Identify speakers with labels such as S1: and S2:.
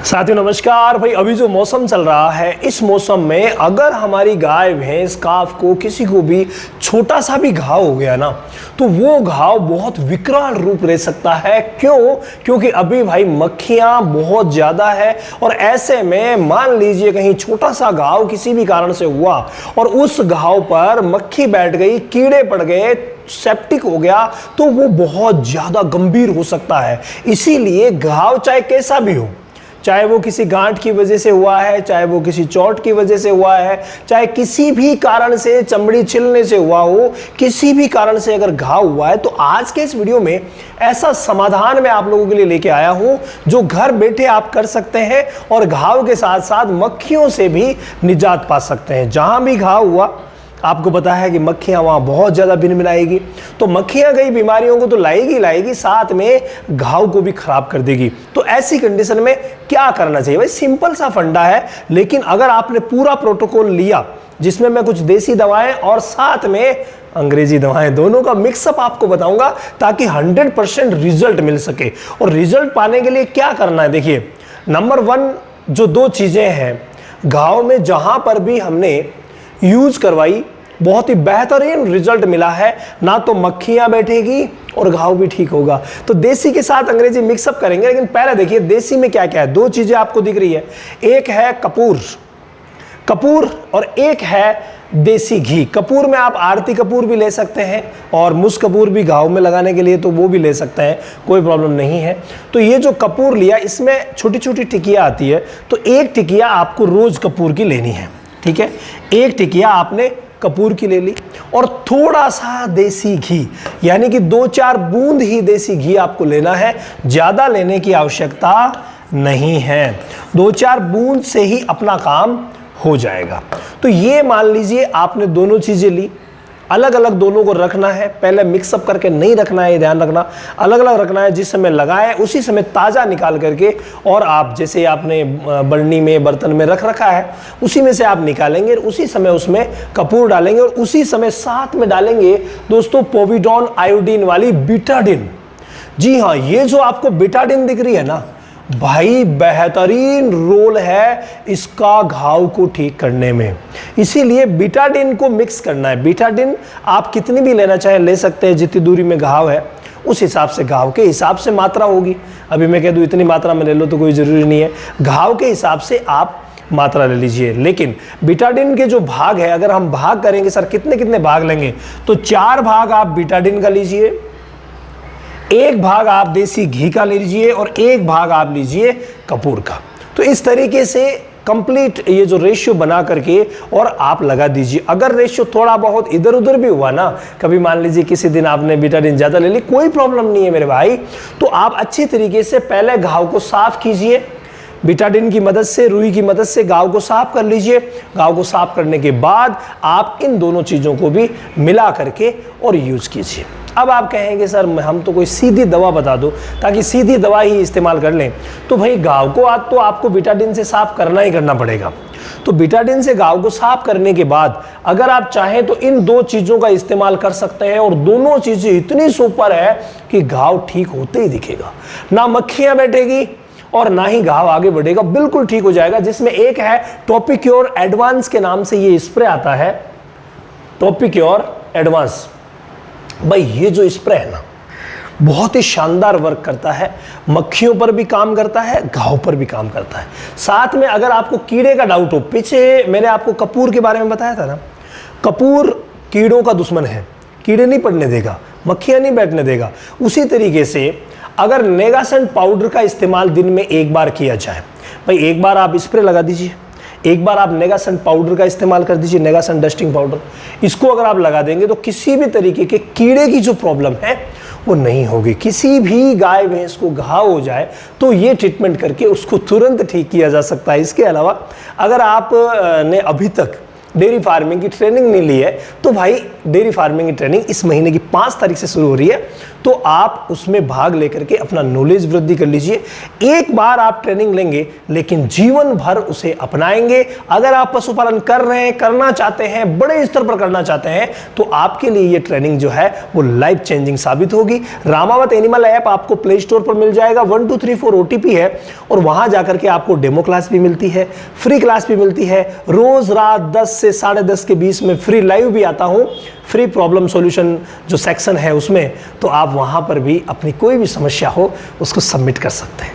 S1: साथियों नमस्कार भाई। अभी जो मौसम चल रहा है, इस मौसम में अगर हमारी गाय भैंस काफ को किसी को भी छोटा सा भी घाव हो गया ना, तो वो घाव बहुत विकराल रूप ले सकता है। क्योंकि अभी भाई मक्खियां बहुत ज्यादा है और ऐसे में मान लीजिए कहीं छोटा सा घाव किसी भी कारण से हुआ और उस घाव पर मक्खी बैठ गई, कीड़े पड़ गए, सेप्टिक हो गया, तो वो बहुत ज्यादा गंभीर हो सकता है। इसीलिए घाव चाहे कैसा भी हो, चाहे वो किसी गांठ की वजह से हुआ है, चाहे वो किसी चोट की वजह से हुआ है, चाहे किसी भी कारण से चमड़ी छिलने से हुआ हो, किसी भी कारण से अगर घाव हुआ है, तो आज के इस वीडियो में ऐसा समाधान मैं आप लोगों के लिए लेके आया हूं जो घर बैठे आप कर सकते हैं और घाव के साथ साथ मक्खियों से भी निजात पा सकते हैं। जहां भी घाव हुआ, आपको पता है कि मक्खियां वहां बहुत ज्यादा भिनभिनाएगी, तो मक्खियां कई बीमारियों को तो लाएगी, साथ में घाव को भी खराब कर देगी। तो ऐसी कंडीशन में क्या करना चाहिए भाई? सिंपल सा फंडा है, लेकिन अगर आपने पूरा प्रोटोकॉल लिया जिसमें मैं कुछ देसी दवाएं और साथ में अंग्रेजी दवाएं दोनों का मिक्सअप आपको बताऊंगा, ताकि 100% रिजल्ट मिल सके। और रिजल्ट पाने के लिए क्या करना है, देखिए, नंबर 1 जो 2 चीजें हैं, घाव में जहां पर भी हमने यूज करवाई बहुत ही बेहतरीन रिजल्ट मिला है। ना तो मक्खियां बैठेगी और घाव भी ठीक होगा। तो देसी के साथ अंग्रेजी मिक्सअप करेंगे, लेकिन पहले देखिए देसी में क्या क्या है। 2 चीजें आपको दिख रही है, एक है कपूर और एक है देसी घी। कपूर में आप आरती कपूर भी ले सकते हैं और मुस कपूर भी घाव में लगाने के लिए, तो वो भी ले सकते हैं, कोई प्रॉब्लम नहीं है। तो ये जो कपूर लिया, इसमें छोटी छोटी टिकिया आती है, तो एक टिकिया आपको रोज कपूर की लेनी है, ठीक है। एक टिकिया आपने कपूर की ले ली और थोड़ा सा देसी घी, यानी कि 2-4 बूंद ही देसी घी आपको लेना है, ज्यादा लेने की आवश्यकता नहीं है। 2-4 बूंद से ही अपना काम हो जाएगा। तो ये मान लीजिए आपने दोनों चीजें ली, अलग अलग दोनों को रखना है, पहले मिक्सअप करके नहीं रखना है, ध्यान रखना, अलग अलग रखना है। जिस समय लगाए उसी समय ताज़ा निकाल करके, और आप जैसे आपने बर्नी में बर्तन में रख रखा है उसी में से आप निकालेंगे, उसी समय उसमें कपूर डालेंगे और उसी समय साथ में डालेंगे दोस्तों पोविडॉन आयोडीन वाली बीटाडिन। जी हाँ, ये जो आपको बीटाडिन दिख रही है ना भाई, बेहतरीन रोल है इसका घाव को ठीक करने में। इसीलिए बीटाडिन को मिक्स करना है। बीटाडिन आप कितनी भी लेना चाहे ले सकते हैं, जितनी दूरी में घाव है उस हिसाब से, घाव के हिसाब से मात्रा होगी। अभी मैं कह दूं इतनी मात्रा में ले लो तो कोई ज़रूरी नहीं है, घाव के हिसाब से आप मात्रा ले लीजिए। लेकिन बीटाडिन के जो भाग है, अगर हम भाग करेंगे सर कितने कितने भाग लेंगे, तो 4 भाग आप बीटाडिन का लीजिए, 1 भाग आप देसी घी का लीजिए और 1 भाग आप लीजिए कपूर का। तो इस तरीके से कंप्लीट ये जो रेशियो बना करके और आप लगा दीजिए। अगर रेशियो थोड़ा बहुत इधर उधर भी हुआ ना, कभी मान लीजिए किसी दिन आपने बीटाडिन ज्यादा ले ली, कोई प्रॉब्लम नहीं है मेरे भाई। तो आप अच्छी तरीके से पहले घाव को साफ कीजिए, बीटाडिन की मदद से, रुई की मदद से घाव को साफ कर लीजिए। घाव को साफ करने के बाद आप इन दोनों चीजों को भी मिला करके और यूज कीजिए। अब आप कहेंगे सर हम तो कोई सीधी दवा बता दो ताकि सीधी दवा ही इस्तेमाल कर लें। तो भाई घाव को आज तो आपको बीटाडिन से साफ करना ही करना पड़ेगा। तो बीटाडिन से घाव को साफ करने के बाद अगर आप चाहें तो इन 2 चीजों का इस्तेमाल कर सकते हैं और दोनों चीजें इतनी सुपर है कि घाव ठीक होते ही दिखेगा, ना मक्खियां बैठेगी और ना ही घाव आगे बढ़ेगा, बिल्कुल ठीक हो जाएगा। जिसमें एक है टॉपिक्योर एडवांस के नाम से ये स्प्रे आता है, टॉपिक्योर एडवांस। भाई ये जो स्प्रे है ना बहुत ही शानदार वर्क करता है, मक्खियों पर भी काम करता है, घाव पर भी काम करता है। साथ में अगर आपको कीड़े का डाउट हो, पीछे मैंने आपको कपूर के बारे में बताया था ना, कपूर कीड़ों का दुश्मन है, कीड़े नहीं पड़ने देगा, मक्खियां नहीं बैठने देगा। उसी तरीके से अगर नेगासेंट पाउडर का इस्तेमाल दिन में 1 बार किया जाए, भाई 1 बार आप स्प्रे लगा दीजिए, 1 बार आप नेगासेंट पाउडर का इस्तेमाल कर दीजिए, नेगासेंट डस्टिंग पाउडर, इसको अगर आप लगा देंगे तो किसी भी तरीके के कीड़े की जो प्रॉब्लम है वो नहीं होगी। किसी भी गाय भैंस को घाव हो जाए तो ये ट्रीटमेंट करके उसको तुरंत ठीक किया जा सकता है। इसके अलावा अगर आप ने अभी तक डेयरी फार्मिंग की ट्रेनिंग नहीं ली है, तो भाई डेयरी फार्मिंग की ट्रेनिंग इस महीने की 5 तारीख से शुरू हो रही है। तो आप उसमें भाग लेकर के अपना नॉलेज वृद्धि कर लीजिए। एक बार आप ट्रेनिंग लेंगे लेकिन जीवन भर उसे अपनाएंगे। अगर आप पशुपालन कर रहे हैं, करना चाहते हैं, बड़े स्तर पर करना चाहते हैं, तो आपके लिए ये ट्रेनिंग जो है वो लाइफ चेंजिंग साबित होगी। रामावत एनिमल ऐप आपको प्ले स्टोर पर मिल जाएगा। 1234 OTP है और वहां जाकर के आपको डेमो क्लास भी मिलती है, फ्री क्लास भी मिलती है। रोज रात 10 से 10:30 के बीच में फ्री लाइव भी आता हूं, फ्री प्रॉब्लम सॉल्यूशन जो सेक्शन है उसमें, तो आप वहां पर भी अपनी कोई भी समस्या हो उसको सबमिट कर सकते हैं।